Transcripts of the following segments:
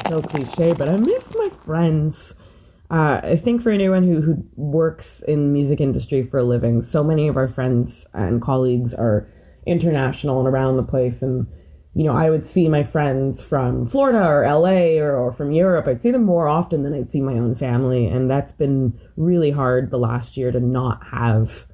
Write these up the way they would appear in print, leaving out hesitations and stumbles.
so cliche, but I miss my friends. I think for anyone who works in music industry for a living, so many of our friends and colleagues are international and around the place. And, you know, I would see my friends from Florida or LA or from Europe. I'd see them more often than I'd see my own family. And that's been really hard the last year to not have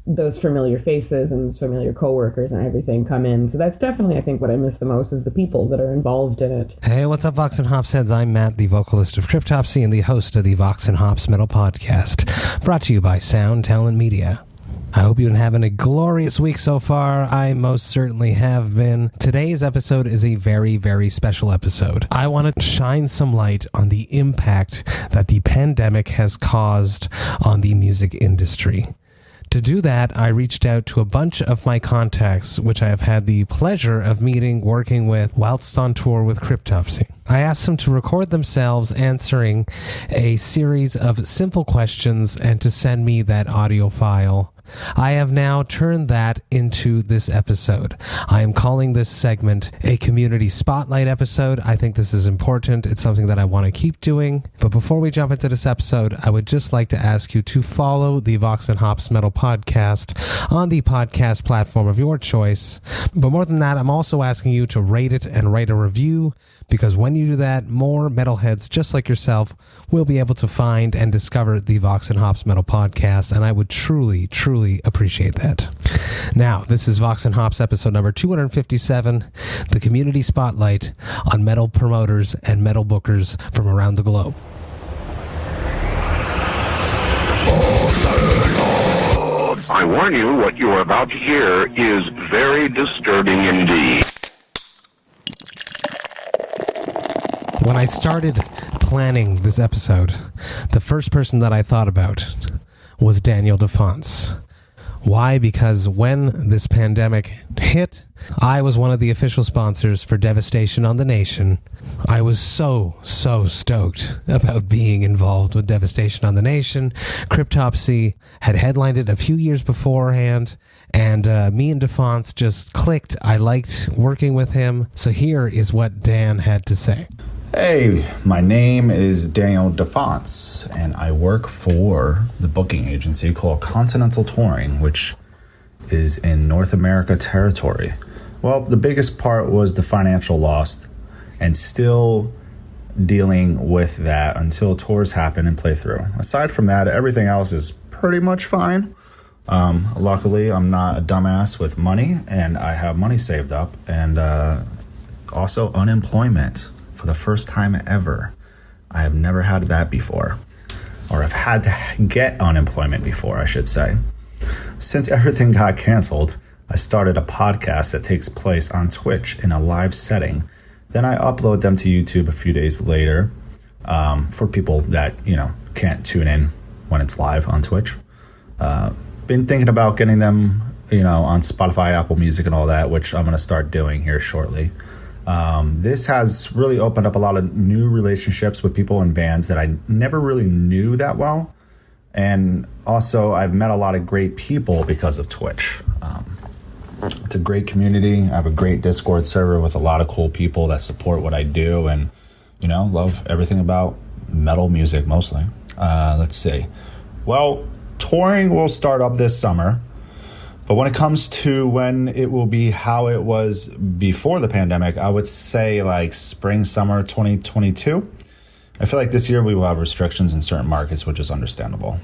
those familiar faces and those familiar coworkers and everything come in. So that's definitely, I think, what I miss the most is the people that are involved in it. Hey, what's up, Vox and Hops heads? I'm Matt, the vocalist of Cryptopsy and the host of the Vox and Hops Metal Podcast, brought to you by Sound Talent Media. I hope you've been having a glorious week so far. I most certainly have been. Today's episode is a very, very special episode. I want to shine some light on the impact that the pandemic has caused on the music industry. To do that, I reached out to a bunch of my contacts, which I have had the pleasure of working with whilst on tour with Cryptopsy. I asked them to record themselves answering a series of simple questions and to send me that audio file. I have now turned that into this episode. I am calling this segment a community spotlight episode. I think this is important. It's something that I want to keep doing. But before we jump into this episode, I would just like to ask you to follow the Vox and Hops Metal Podcast on the podcast platform of your choice. But more than that, I'm also asking you to rate it and write a review, because when you do that, more metalheads just like yourself will be able to find and discover the Vox and Hops Metal Podcast, and I would truly, truly appreciate that. Now, this is Vox and Hops episode number 257, the community spotlight on metal promoters and metal bookers from around the globe. I warn you, what you are about to hear is very disturbing indeed. When I started planning this episode, the first person that I thought about was Daniel DeFonce. Why? Because when this pandemic hit, I was one of the official sponsors for Devastation on the Nation. I was so stoked about being involved with Devastation on the Nation. Cryptopsy had headlined it a few years beforehand, and me and DeFonce just clicked. I liked working with him. So here is what Dan had to say. Hey, my name is Daniel DeFonce, and I work for the booking agency called Continental Touring, which is in North America territory. Well, the biggest part was the financial loss, and still dealing with that until tours happen and play through. Aside from that, everything else is pretty much fine. Luckily, I'm not a dumbass with money, and I have money saved up, and also unemployment. For the first time ever. I have never had that before, or I've had to get unemployment before, I should say. Since everything got canceled, I started a podcast that takes place on Twitch in a live setting. Then I upload them to YouTube a few days later for people that, can't tune in when it's live on Twitch. Been thinking about getting them, on Spotify, Apple Music and all that, which I'm going to start doing here shortly. This has really opened up a lot of new relationships with people in bands that I never really knew that well. And also, I've met a lot of great people because of Twitch. It's a great community. I have a great Discord server with a lot of cool people that support what I do and, love everything about metal music mostly. Let's see. Well, touring will start up this summer. But when it comes to when it will be how it was before the pandemic, I would say like spring, summer 2022. I feel like this year we will have restrictions in certain markets, which is understandable.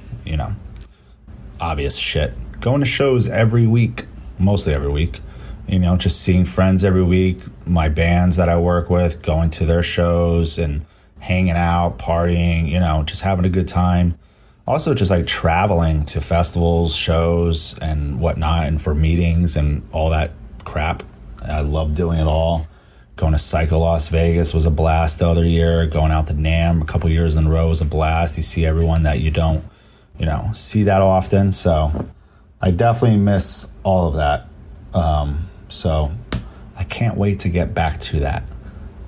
Obvious shit. Going to shows every week, mostly every week. Just seeing friends every week. My bands that I work with, going to their shows and hanging out, partying, just having a good time. Also, just like traveling to festivals, shows, and whatnot, and for meetings and all that crap. I love doing it all. Going to Psycho Las Vegas was a blast the other year. Going out to NAMM a couple years in a row was a blast. You see everyone that you don't, see that often. So I definitely miss all of that. So I can't wait to get back to that.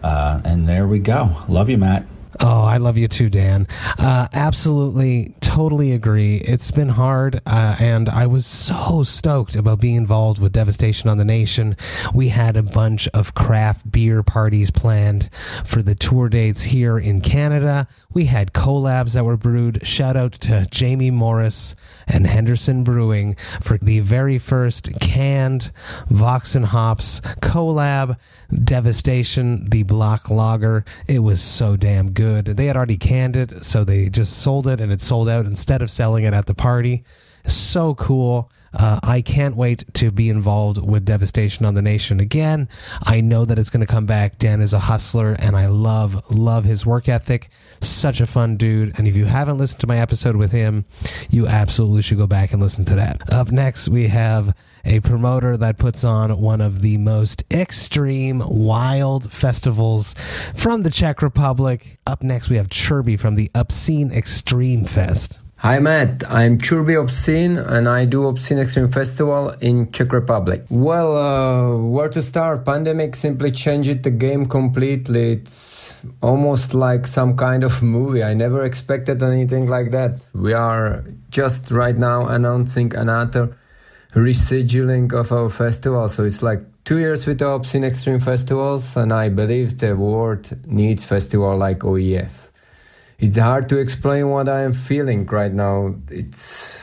And there we go. Love you, Matt. Oh, I love you too, Dan. Absolutely totally agree. It's been hard, and I was so stoked about being involved with Devastation on the Nation. We had a bunch of craft beer parties planned for the tour dates here in Canada. We had collabs that were brewed. Shout out to Jamie Morris and Henderson Brewing for the very first canned VOX&HOPS collab. Devastation, the block lager. It was so damn good. They had already canned it, so they just sold it, and it sold out instead of selling it at the party. So cool. I can't wait to be involved with Devastation on the Nation again. I know that it's going to come back. Dan is a hustler, and I love his work ethic. Such a fun dude. And if you haven't listened to my episode with him, you absolutely should go back and listen to that. Up next, we have a promoter that puts on one of the most extreme, wild festivals from the Czech Republic. Up next, we have Čurby from the Obscene Extreme Fest. Hi Matt, I'm Čurby Obscene and I do Obscene Extreme Festival in Czech Republic. Well, where to start? Pandemic simply changed the game completely. It's almost like some kind of movie. I never expected anything like that. We are just right now announcing another rescheduling of our festival. So it's like 2 years with the Obscene Extreme Festivals, and I believe the world needs festival like OEF. It's hard to explain what I am feeling right now.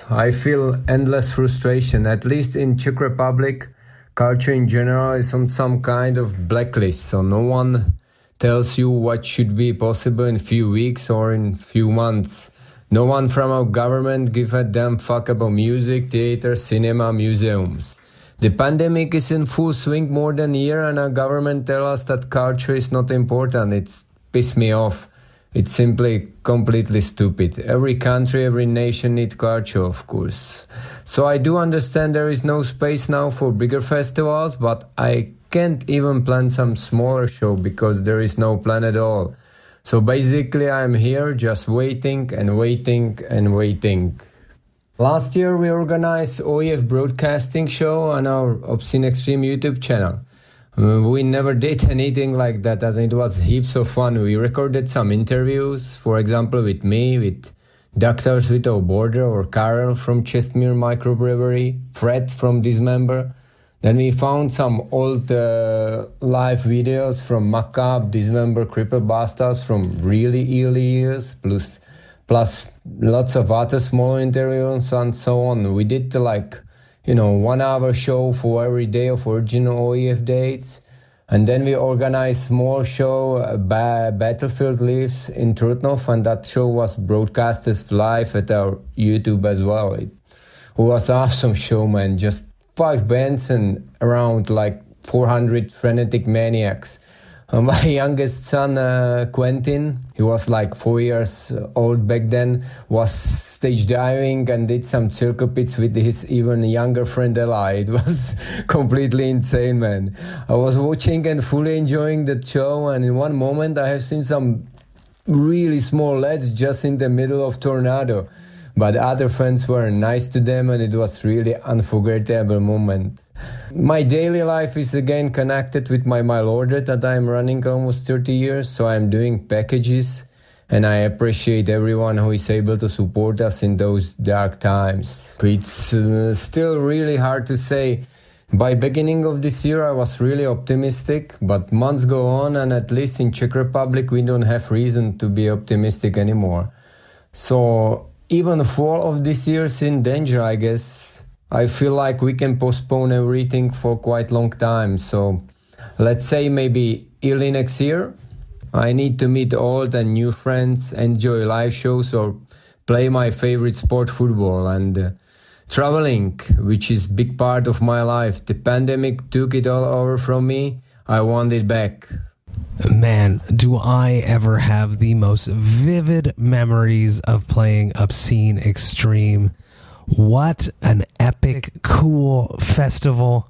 I feel endless frustration. At least in Czech Republic, culture in general is on some kind of blacklist. So no one tells you what should be possible in few weeks or in few months. No one from our government gives a damn fuck about music, theater, cinema, museums. The pandemic is in full swing more than a year, and our government tells us that culture is not important. It's pissed me off. It's simply completely stupid. Every country, every nation needs culture, of course. So I do understand there is no space now for bigger festivals, but I can't even plan some smaller show because there is no plan at all. So basically I'm here just waiting and waiting and waiting. Last year we organized OEF broadcasting show on our Obscene Extreme YouTube channel. We never did anything like that, and it was heaps of fun. We recorded some interviews, for example, with me, with Doctors Without Border, or Karel from Chestmere Microbrewery, Fred from Dismember. Then we found some old live videos from Makkhasakul, Dismember, Cripple Bastards from really early years, plus lots of other small interviews and so on. We did 1 hour show for every day of original OEF dates. And then we organized small show, Battlefield Lives in Trutnov, and that show was broadcasted live at our YouTube as well. It was an awesome show, man. Just 5 bands and around 400 frenetic maniacs. My youngest son, Quentin, he was 4 years old back then, was stage diving and did some circuits with his even younger friend Eli. It was completely insane, man. I was watching and fully enjoying the show, and in one moment I have seen some really small lads just in the middle of tornado. But other fans were nice to them, and it was really unforgettable moment. My daily life is again connected with my mail order that I'm running almost 30 years, so I'm doing packages, and I appreciate everyone who is able to support us in those dark times. It's still really hard to say. By beginning of this year I was really optimistic, but months go on, and at least in Czech Republic we don't have reason to be optimistic anymore. So even fall of this year is in danger, I guess. I feel like we can postpone everything for quite long time. So let's say maybe early next year. I need to meet old and new friends, enjoy live shows, or play my favorite sport, football, and traveling, which is big part of my life. The pandemic took it all over from me. I want it back. Man, do I ever have the most vivid memories of playing Obscene Extreme. What an epic, cool festival.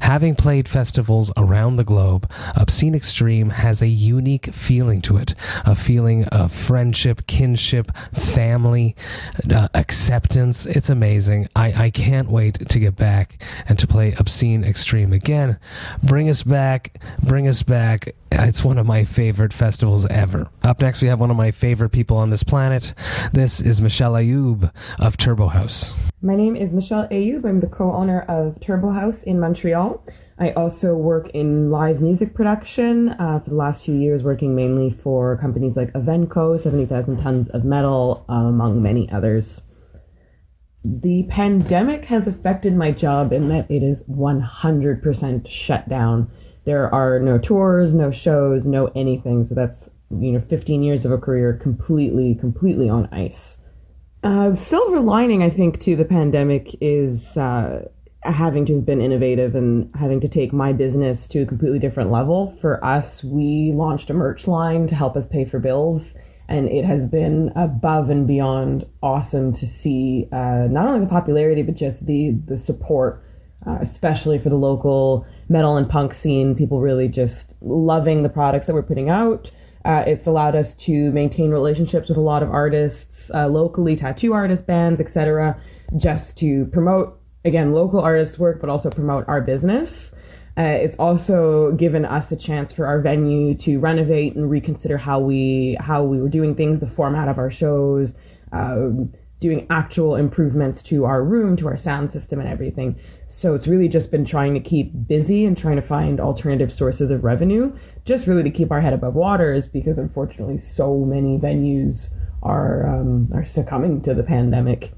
Having played festivals around the globe, Obscene Extreme has a unique feeling to it. A feeling of friendship, kinship, family, acceptance. It's amazing. I can't wait to get back and to play Obscene Extreme again. Bring us back. It's one of my favorite festivals ever. Up next, we have one of my favorite people on this planet. This is Michelle Ayoub of Turbo House. My name is Michelle Ayoub. I'm the co-owner of Turbo House in Montreal. I also work in live music production for the last few years, working mainly for companies like Evenco, 70,000 Tons of Metal, among many others. The pandemic has affected my job in that it is 100% shut down. There are no tours, no shows, no anything. So that's, 15 years of a career completely on ice. Silver lining, I think, to the pandemic is having to have been innovative and having to take my business to a completely different level. For us, we launched a merch line to help us pay for bills. And it has been above and beyond awesome to see not only the popularity, but just the support, especially for the local metal and punk scene. People really just loving the products that we're putting out. It's allowed us to maintain relationships with a lot of artists, locally, tattoo artists, bands, etc., just to promote, again, local artists' work, but also promote our business. It's also given us a chance for our venue to renovate and reconsider how we were doing things, the format of our shows, doing actual improvements to our room, to our sound system and everything. So it's really just been trying to keep busy and trying to find alternative sources of revenue, just really to keep our head above waters, because unfortunately so many venues are succumbing to the pandemic.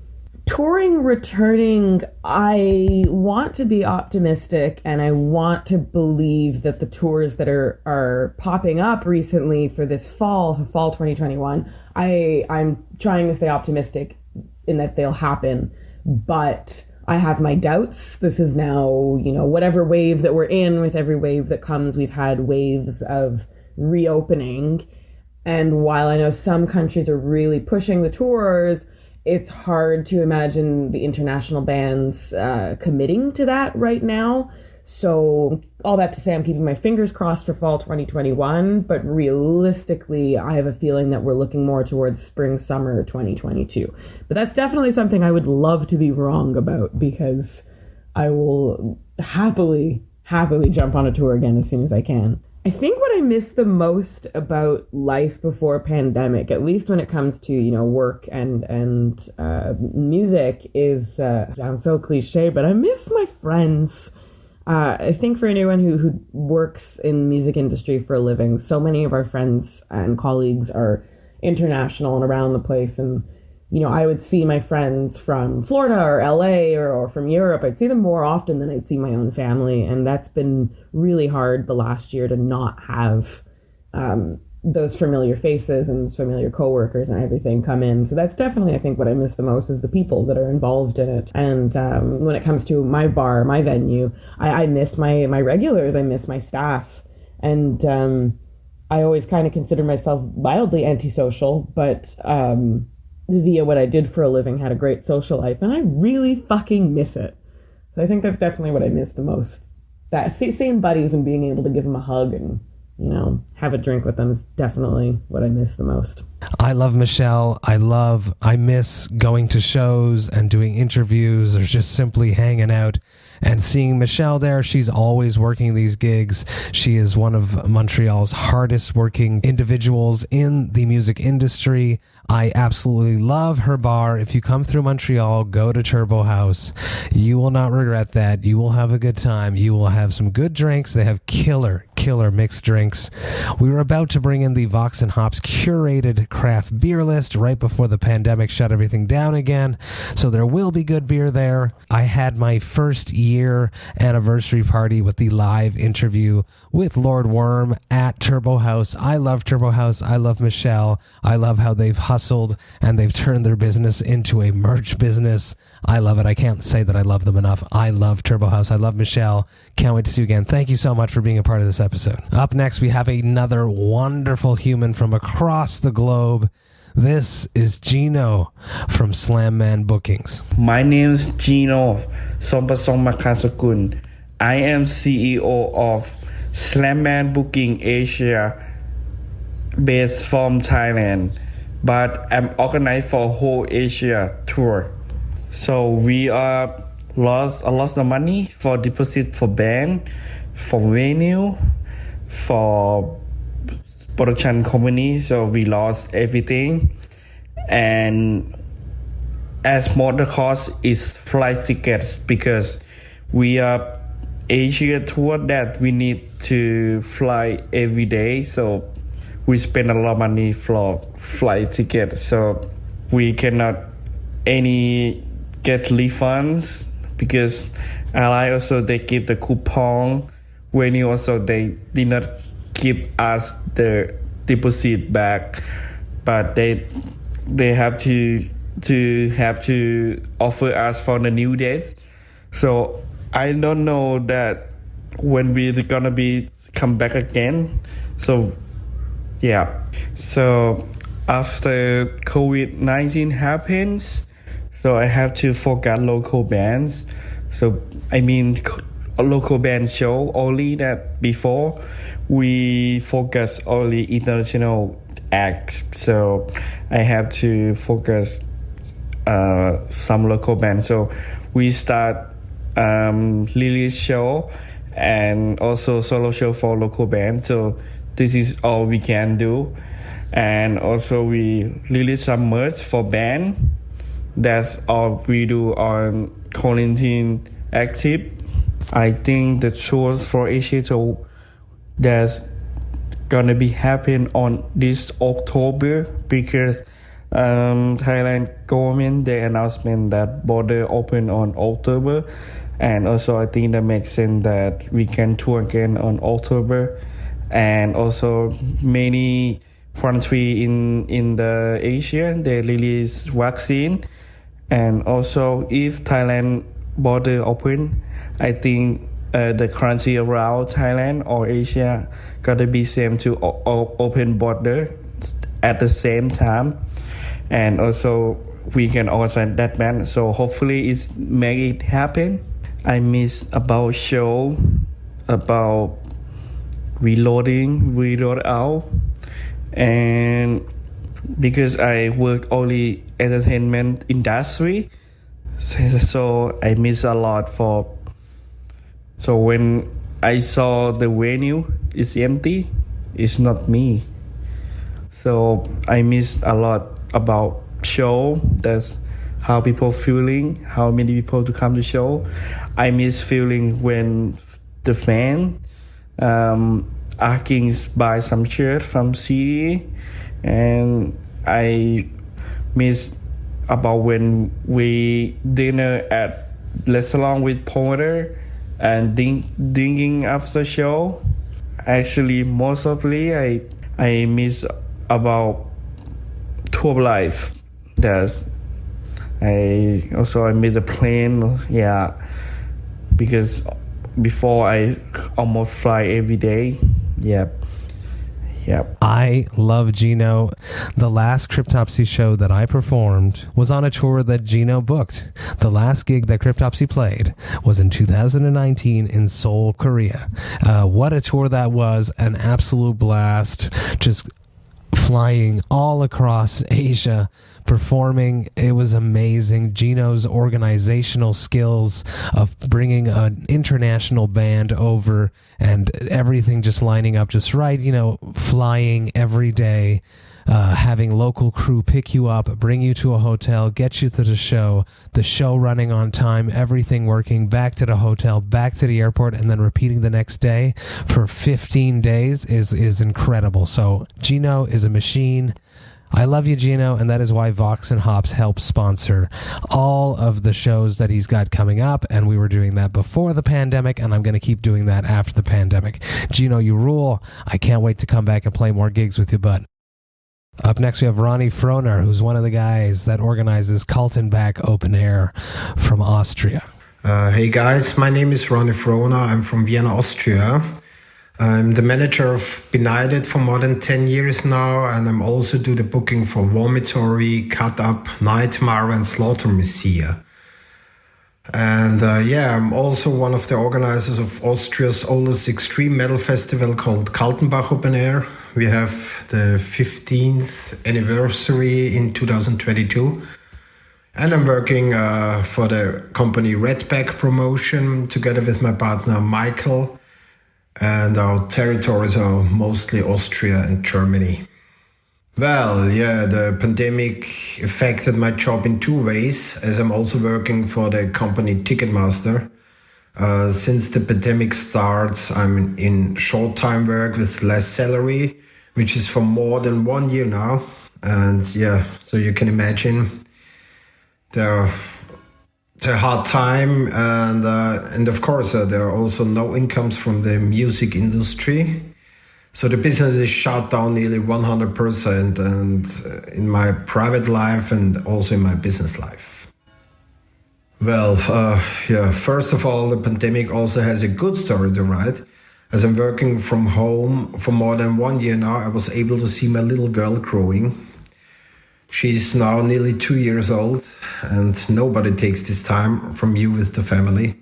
Touring returning, I want to be optimistic and I want to believe that the tours that are popping up recently for this fall 2021, I'm trying to stay optimistic in that they'll happen, but I have my doubts. This is now, whatever wave that we're in, with every wave that comes, we've had waves of reopening. And while I know some countries are really pushing the tours, it's hard to imagine the international bands committing to that right now. So all that to say, I'm keeping my fingers crossed for fall 2021, but realistically, I have a feeling that we're looking more towards spring, summer 2022. But that's definitely something I would love to be wrong about, because I will happily jump on a tour again as soon as I can. I think what I miss the most about life before pandemic, at least when it comes to, work and music, is, sounds so cliche, but I miss my friends. I think for anyone who works in music industry for a living, so many of our friends and colleagues are international and around the place. And, I would see my friends from Florida or LA or from Europe. I'd see them more often than I'd see my own family. And that's been really hard the last year to not have those familiar faces and those familiar coworkers and everything come in. So that's definitely, I think, what I miss the most is the people that are involved in it. And when it comes to my bar, my venue, I miss my regulars. I miss my staff. And I always kind of consider myself mildly antisocial, but via what I did for a living, had a great social life, and I really fucking miss it. So I think that's definitely what I miss the most. That seeing buddies and being able to give them a hug and, have a drink with them is definitely what I miss the most. I love Michelle. I miss going to shows and doing interviews or just simply hanging out and seeing Michelle there. She's always working these gigs. She is one of Montreal's hardest working individuals in the music industry. I absolutely love her bar. If you come through Montreal, go to Turbo House. You will not regret that. You will have a good time. You will have some good drinks. They have killer mixed drinks. We were about to bring in the VOX&HOPS curated craft beer list right before the pandemic shut everything down again. So there will be good beer there. I had my first year anniversary party with the live interview with Lord Worm at Turbo House. I love Turbo House. I love Michelle. I love how they've hustled and they've turned their business into a merch business. I love it. I can't say that I love them enough. I love Turbo House. I love Michelle. Can't wait to see you again. Thank you so much for being a part of this episode. Up next, we have another wonderful human from across the globe. This is Gino from Slamman Bookings. My name is Gino Somprasong Makkhasakul. I am CEO of Slamman Booking Asia, based from Thailand, but I'm organized for a whole Asia tour. So we lost a lot of money for deposit for band, for venue, for production company, so we lost everything. And as more the cost is flight tickets, because we are Asia tour that we need to fly every day, so we spend a lot of money for flight tickets, so we cannot get refunds, because airline also they give the coupon. Venue also they did not give us the deposit back, but they have to offer us for the new dates. So I don't know that when we're gonna be come back again. So yeah. So after COVID-19 happens, so I have to forget local bands. So I mean a local band show only, that before we focus only international acts. So I have to focus some local bands. So we start release show and also solo show for local bands. So this is all we can do. And also we release some merch for band. That's all we do on quarantine active. I think the tour for Asia tour that's gonna be happen on this October, because Thailand government they announcement that border open on October, and also I think that makes sense that we can tour again on October. And also many country in the Asia they release vaccine, and also if Thailand border open, I think the country around Thailand or Asia gotta be same to open border at the same time. And also we can organize that band, so hopefully it's make it happen. I miss about show, about reload out, and because I work only entertainment industry, so I miss a lot for. So when I saw the venue is empty, it's not me. So I miss a lot about show. That's how people feeling, how many people to come to show. I miss feeling when the fan asking buy some shirt from CD, and I miss about when we dinner at restaurant with Porter and drinking after show. Actually, mostly I miss about tour life. That's I miss the plane, yeah, because before I almost fly every day. Yep. I love Gino. The last Cryptopsy show that I performed was on a tour that Gino booked. The last gig that Cryptopsy played was in 2019 in Seoul, Korea. What a tour that was. An absolute blast. Just flying all across Asia, performing. It was amazing. Gino's organizational skills of bringing an international band over and everything just lining up just right, flying every day, having local crew pick you up, bring you to a hotel, get you to the show running on time, everything working, back to the hotel, back to the airport, and then repeating the next day for 15 days is incredible. So Gino is a machine. I love you, Gino, and that is why VOX&HOPS helps sponsor all of the shows that he's got coming up, and we were doing that before the pandemic, and I'm going to keep doing that after the pandemic. Gino, you rule. I can't wait to come back and play more gigs with you, bud. Up next, we have Ronny Frohner, who's one of the guys that organizes Kaltenbach Open Air from Austria. Hey guys, my name is Ronny Frohner. I'm from Vienna, Austria. I'm the manager of Benighted for more than 10 years now, and I'm also do the booking for Vomitory, Cut Up, Nightmare, and Slaughter Messiah. And I'm also one of the organizers of Austria's oldest extreme metal festival called Kaltenbach Open Air. We have the 15th anniversary in 2022. And I'm working for the company Redback Promotion together with my partner Michael. and our territories are mostly Austria and Germany. Well, yeah, the pandemic affected my job in two ways, as I'm also working for the company Ticketmaster. Since the pandemic starts, I'm in short-time work with less salary, which is for more than 1 year now. And yeah, so you can imagine it's a hard time. And of course, there are also no incomes from the music industry. So the business is shut down nearly 100%, and in my private life and also in my business life. Well, first of all, the pandemic also has a good story to write. As I'm working from home for more than 1 year now, I was able to see my little girl growing. She's now nearly 2 years old, and nobody takes this time from you with the family.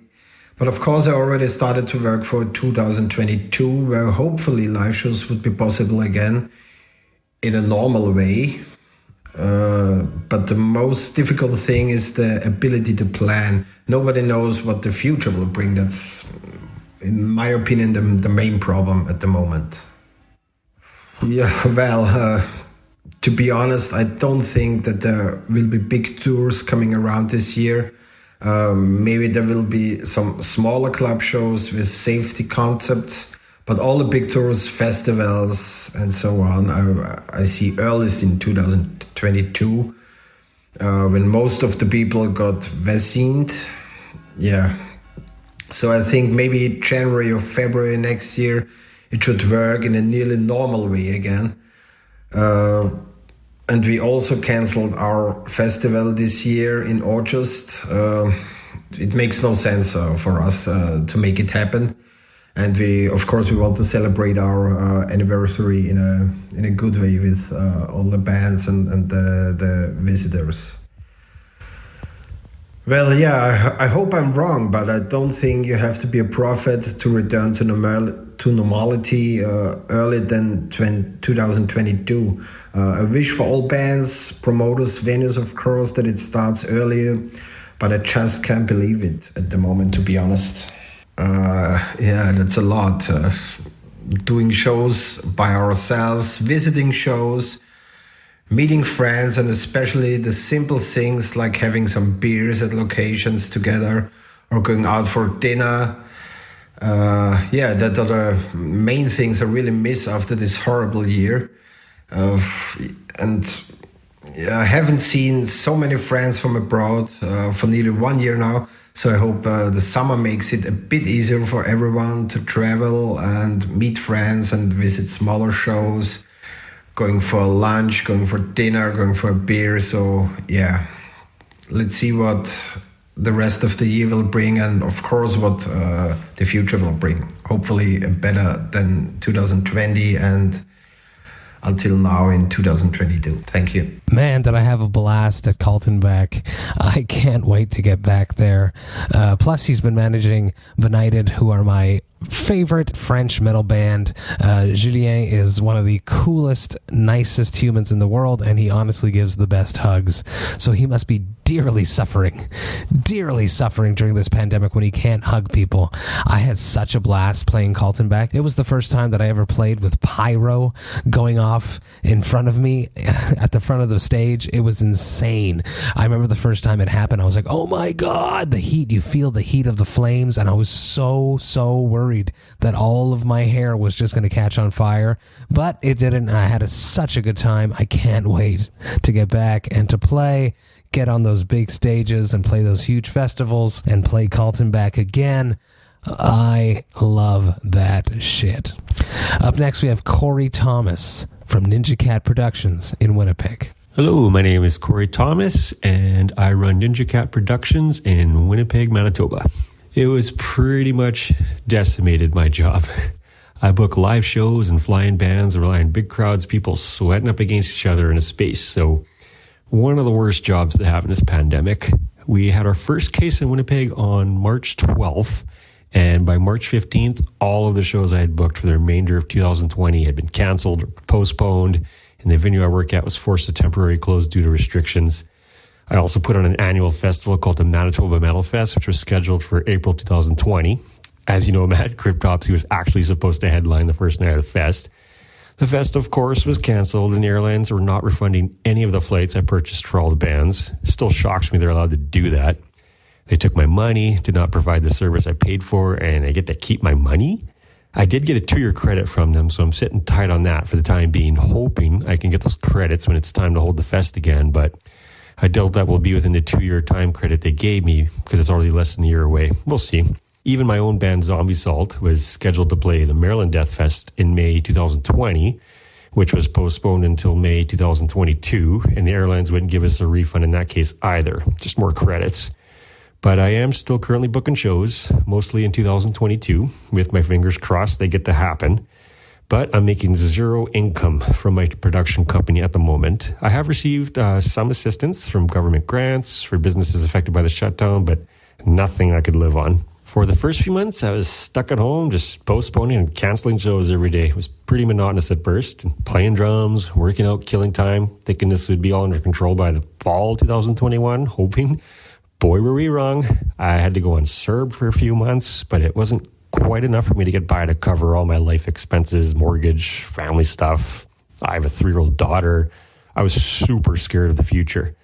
But of course, I already started to work for 2022, where hopefully live shows would be possible again in a normal way. But the most difficult thing is the ability to plan. Nobody knows what the future will bring. That's, in my opinion, the main problem at the moment. Yeah, well, to be honest, I don't think that there will be big tours coming around this year. Maybe there will be some smaller club shows with safety concepts, but all the big tours, festivals, and so on, I see earliest in 2022, when most of the people got vaccinated. Yeah, so I think maybe January or February next year, it should work in a nearly normal way again. And we also cancelled our festival this year in August. It makes no sense for us to make it happen. And we want to celebrate our anniversary in a good way with all the bands and the visitors. Well, yeah, I hope I'm wrong, but I don't think you have to be a prophet to return to normality earlier than 2022. I wish for all bands, promoters, venues, of course, that it starts earlier, but I just can't believe it at the moment, to be honest. Yeah, that's a lot. Doing shows by ourselves, visiting shows, meeting friends, and especially the simple things like having some beers at locations together or going out for dinner. That are the main things I really miss after this horrible year. And I haven't seen so many friends from abroad for nearly 1 year now. So I hope the summer makes it a bit easier for everyone to travel and meet friends and visit smaller shows, going for lunch, going for dinner, going for a beer. So yeah, let's see what the rest of the year will bring, and of course what the future will bring. Hopefully better than 2020 and until now in 2022. Thank you. Man, did I have a blast at Kaltenbach. I can't wait to get back there. Plus, he's been managing Benighted, who are my favorite French metal band. Julien is one of the coolest, nicest humans in the world, and he honestly gives the best hugs. So he must be dearly suffering during this pandemic when he can't hug people. I had such a blast playing Kaltenbach. It was the first time that I ever played with pyro going off in front of me at the front of the stage. It was insane. I remember the first time it happened, I was like, oh my God, the heat. You feel the heat of the flames, and I was so worried that all of my hair was just going to catch on fire, but it didn't. I had such a good time. I can't wait to get back and to play, get on those big stages and play those huge festivals and play Kaltenbach again. I love that shit. Up next, we have Cory Thomas from Ninjacat Productions in Winnipeg. Hello, my name is Cory Thomas, and I run Ninjacat Productions in Winnipeg, Manitoba. It was pretty much decimated, my job. I book live shows and fly-in bands, rely on big crowds, people sweating up against each other in a space. So one of the worst jobs to have in this pandemic. We had our first case in Winnipeg on March 12th, and by March 15th, all of the shows I had booked for the remainder of 2020 had been canceled or postponed, and the venue I work at was forced to temporarily close due to restrictions. I also put on an annual festival called the Manitoba MetalFest, which was scheduled for April 2020. As you know, Matt, Cryptopsy was actually supposed to headline the first night of the fest. The fest, of course, was canceled, and the airlines were not refunding any of the flights I purchased for all the bands. It still shocks me they're allowed to do that. They took my money, did not provide the service I paid for, and I get to keep my money? I did get a 2-year credit from them, so I'm sitting tight on that for the time being, hoping I can get those credits when it's time to hold the fest again, but I doubt that will be within the 2-year time credit they gave me because it's already less than a year away. We'll see. Even my own band Zombie Salt was scheduled to play the Maryland Death Fest in May 2020, which was postponed until May 2022, and the airlines wouldn't give us a refund in that case either, just more credits. But I am still currently booking shows, mostly in 2022, with my fingers crossed they get to happen. But I'm making zero income from my production company at the moment. I have received some assistance from government grants for businesses affected by the shutdown, but nothing I could live on. For the first few months, I was stuck at home, just postponing and canceling shows every day. It was pretty monotonous at first, playing drums, working out, killing time, thinking this would be all under control by the fall 2021, hoping. Boy, were we wrong. I had to go on CERB for a few months, but it wasn't quite enough for me to get by to cover all my life expenses, mortgage, family stuff. I have a 3-year-old daughter. I was super scared of the future.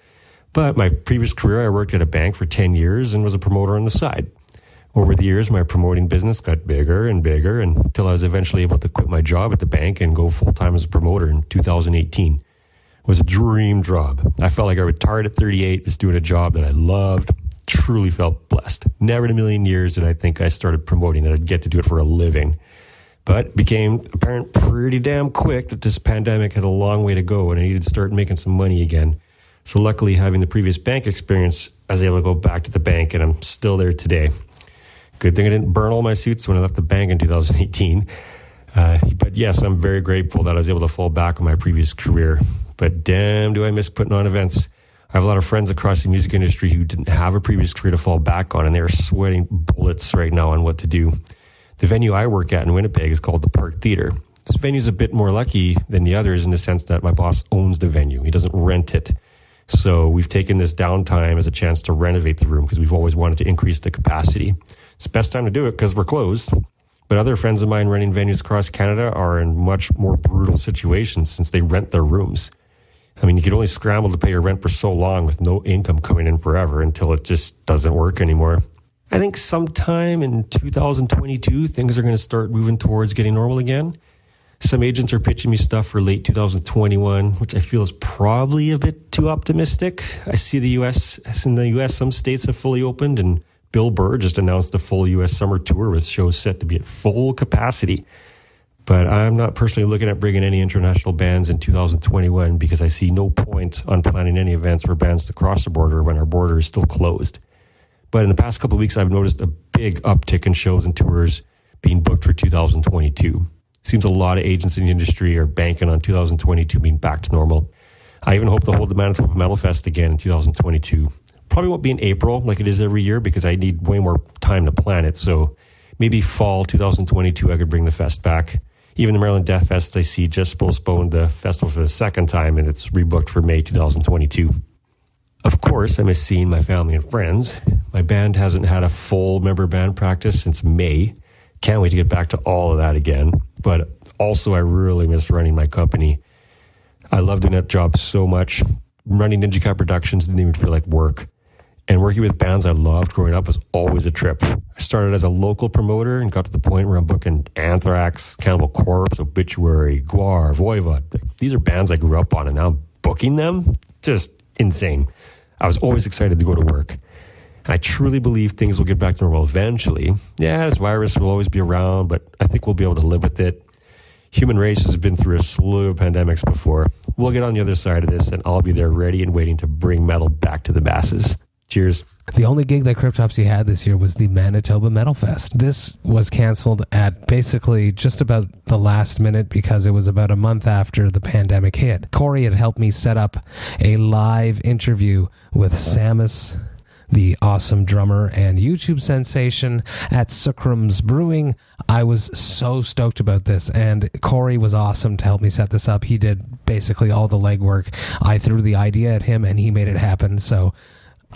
But my previous career, I worked at a bank for 10 years and was a promoter on the side. Over the years, my promoting business got bigger and bigger until I was eventually able to quit my job at the bank and go full-time as a promoter in 2018. It was a dream job. I felt like I retired at 38, was doing a job that I loved, truly felt blessed. Never in a million years did I think I started promoting that I'd get to do it for a living. But it became apparent pretty damn quick that this pandemic had a long way to go and I needed to start making some money again. So luckily, having the previous bank experience, I was able to go back to the bank and I'm still there today. Good thing I didn't burn all my suits when I left the bank in 2018. But yes, I'm very grateful that I was able to fall back on my previous career. But damn, do I miss putting on events. I have a lot of friends across the music industry who didn't have a previous career to fall back on, and they're sweating bullets right now on what to do. The venue I work at in Winnipeg is called the Park Theatre. This venue's a bit more lucky than the others in the sense that my boss owns the venue. He doesn't rent it. So we've taken this downtime as a chance to renovate the room because we've always wanted to increase the capacity. It's the best time to do it because we're closed. But other friends of mine running venues across Canada are in much more brutal situations since they rent their rooms. I mean, you can only scramble to pay your rent for so long with no income coming in forever until it just doesn't work anymore. I think sometime in 2022, things are going to start moving towards getting normal again. Some agents are pitching me stuff for late 2021, which I feel is probably a bit too optimistic. I see in the U.S., some states have fully opened, and Bill Burr just announced a full U.S. summer tour with shows set to be at full capacity. But I'm not personally looking at bringing any international bands in 2021 because I see no point on planning any events for bands to cross the border when our border is still closed. But in the past couple of weeks, I've noticed a big uptick in shows and tours being booked for 2022. Seems a lot of agents in the industry are banking on 2022 being back to normal. I even hope to hold the Manitoba MetalFest again in 2022. Probably won't be in April like it is every year because I need way more time to plan it. So maybe fall 2022, I could bring the fest back. Even the Maryland Death Fest, I see, just postponed the festival for the second time, and it's rebooked for May 2022. Of course, I miss seeing my family and friends. My band hasn't had a full member band practice since May. Can't wait to get back to all of that again. But also, I really miss running my company. I love doing that job so much. Running Ninjacat Productions didn't even feel like work. And working with bands I loved growing up was always a trip. I started as a local promoter and got to the point where I'm booking Anthrax, Cannibal Corpse, Obituary, Guar, Voivod. These are bands I grew up on, and now I'm booking them? Just insane. I was always excited to go to work. And I truly believe things will get back to normal eventually. Yeah, this virus will always be around, but I think we'll be able to live with it. Human race has been through a slew of pandemics before. We'll get on the other side of this, and I'll be there ready and waiting to bring metal back to the masses. Cheers. The only gig that Cryptopsy had this year was the Manitoba MetalFest. This was canceled at basically just about the last minute because it was about a month after the pandemic hit. Cory had helped me set up a live interview with Samus, the awesome drummer and YouTube sensation at Sucrum's Brewing. I was so stoked about this, and Cory was awesome to help me set this up. He did basically all the legwork. I threw the idea at him, and he made it happen, so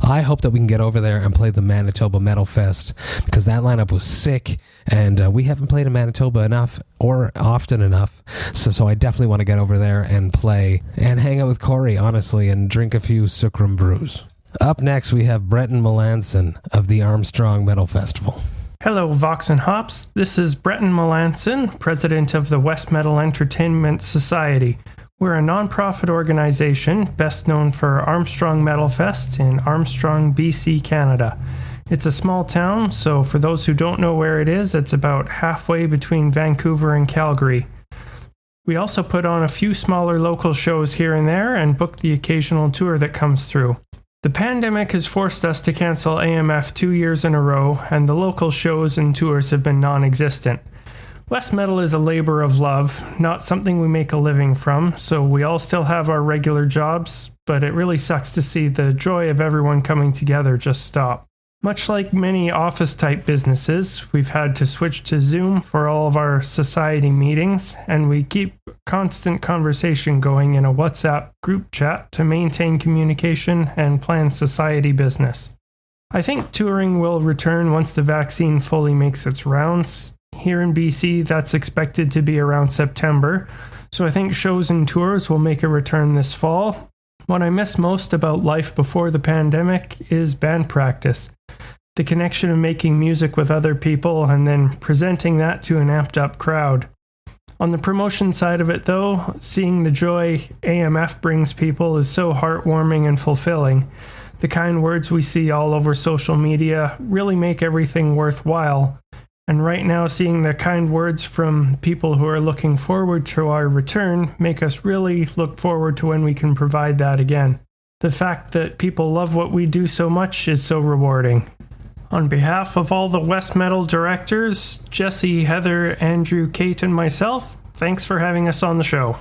I hope that we can get over there and play the Manitoba Metal Fest, because that lineup was sick, and we haven't played in Manitoba enough or often enough. So I definitely want to get over there and play and hang out with Cory, honestly, and drink a few Sucrum brews. Up next, we have Bretton Melanson of the Armstrong Metal Festival. Hello, Vox and Hops. This is Bretton Melanson, president of the West Metal Entertainment Society. We're a non-profit organization best known for Armstrong Metal Fest in Armstrong, BC, Canada. It's a small town, so for those who don't know where it is, it's about halfway between Vancouver and Calgary. We also put on a few smaller local shows here and there and book the occasional tour that comes through. The pandemic has forced us to cancel AMF 2 years in a row, and the local shows and tours have been non-existent. West Metal is a labor of love, not something we make a living from, so we all still have our regular jobs, but it really sucks to see the joy of everyone coming together just stop. Much like many office-type businesses, we've had to switch to Zoom for all of our society meetings, and we keep constant conversation going in a WhatsApp group chat to maintain communication and plan society business. I think touring will return once the vaccine fully makes its rounds. Here in BC, that's expected to be around September, so I think shows and tours will make a return this fall. What I miss most about life before the pandemic is band practice. The connection of making music with other people and then presenting that to an amped up crowd. On the promotion side of it though, seeing the joy AMF brings people is so heartwarming and fulfilling. The kind words we see all over social media really make everything worthwhile. And right now, seeing the kind words from people who are looking forward to our return make us really look forward to when we can provide that again. The fact that people love what we do so much is so rewarding. On behalf of all the West Metal directors, Jesse, Heather, Andrew, Kate, and myself, thanks for having us on the show.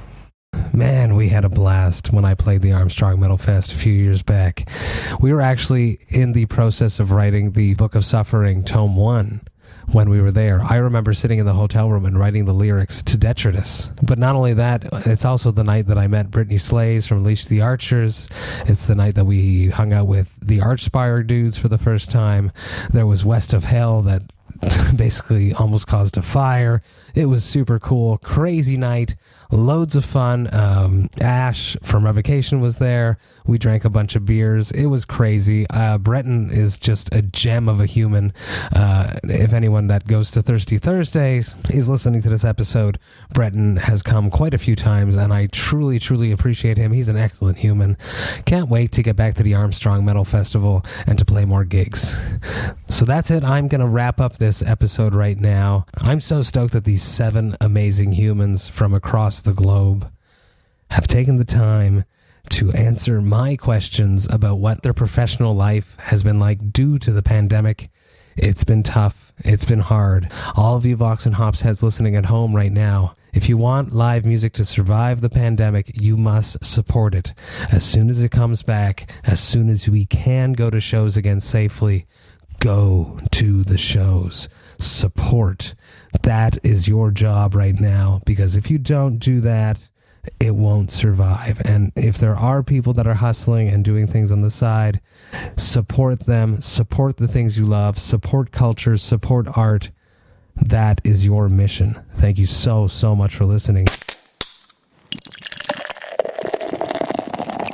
Man, we had a blast when I played the Armstrong Metal Fest a few years back. We were actually in the process of writing the Book of Suffering, Tome 1. When we were there, I remember sitting in the hotel room and writing the lyrics to Detritus. But not only that, it's also the night that I met Brittany Slays from Leash the Archers. It's the night that we hung out with the Archspire dudes for the first time. There was West of Hell that basically almost caused a fire. It was super cool. Crazy night. Loads of fun. Ash from Revocation was there. We drank a bunch of beers. It was crazy. Bretton is just a gem of a human. If anyone that goes to Thirsty Thursdays is listening to this episode, Bretton has come quite a few times, and I truly, truly appreciate him. He's an excellent human. Can't wait to get back to the Armstrong Metal Festival and to play more gigs. So that's it. I'm going to wrap up this episode right now. I'm so stoked that these 7 amazing humans from across the globe have taken the time to answer my questions about what their professional life has been like due to the pandemic. It's been tough. It's been hard. All of you Vox and Hops heads listening at home right now, if you want live music to survive the pandemic, you must support it. As soon as it comes back, as soon as we can go to shows again safely, go to the shows. Support. That is your job right now, because if you don't do that, it won't survive. And if there are people that are hustling and doing things on the side, support them, support the things you love, support culture, support art. That is your mission. Thank you so much for listening.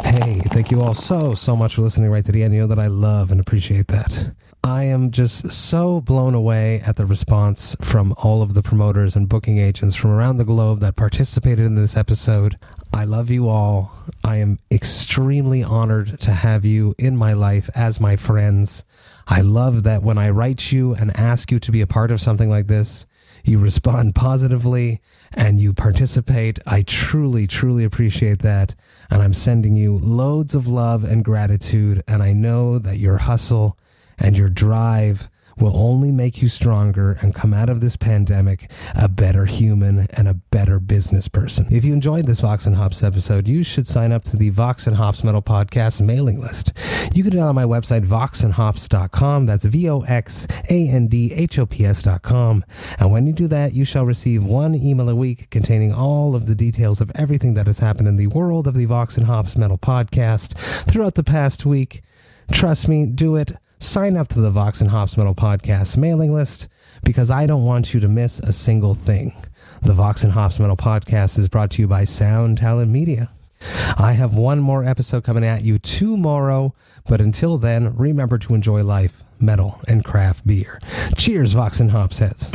Hey, thank you all so much for listening right to the end. You know that I love and appreciate that. I am just so blown away at the response from all of the promoters and booking agents from around the globe that participated in this episode. I love you all. I am extremely honored to have you in my life as my friends. I love that when I write you and ask you to be a part of something like this, you respond positively and you participate. I truly appreciate that. And I'm sending you loads of love and gratitude. And I know that your hustle and your drive will only make you stronger and come out of this pandemic a better human and a better business person. If you enjoyed this Vox and Hops episode, you should sign up to the Vox and Hops Metal Podcast mailing list. You can do it on my website, VOX&HOPS.com. That's VOXandHOPS.com. And when you do that, you shall receive 1 email a week containing all of the details of everything that has happened in the world of the Vox and Hops Metal Podcast throughout the past week. Trust me, do it. Sign up to the Vox and Hops Metal Podcast mailing list because I don't want you to miss a single thing. The Vox and Hops Metal Podcast is brought to you by Sound Talent Media. I have one more episode coming at you tomorrow, but until then, remember to enjoy life, metal, and craft beer. Cheers, Vox and Hops heads.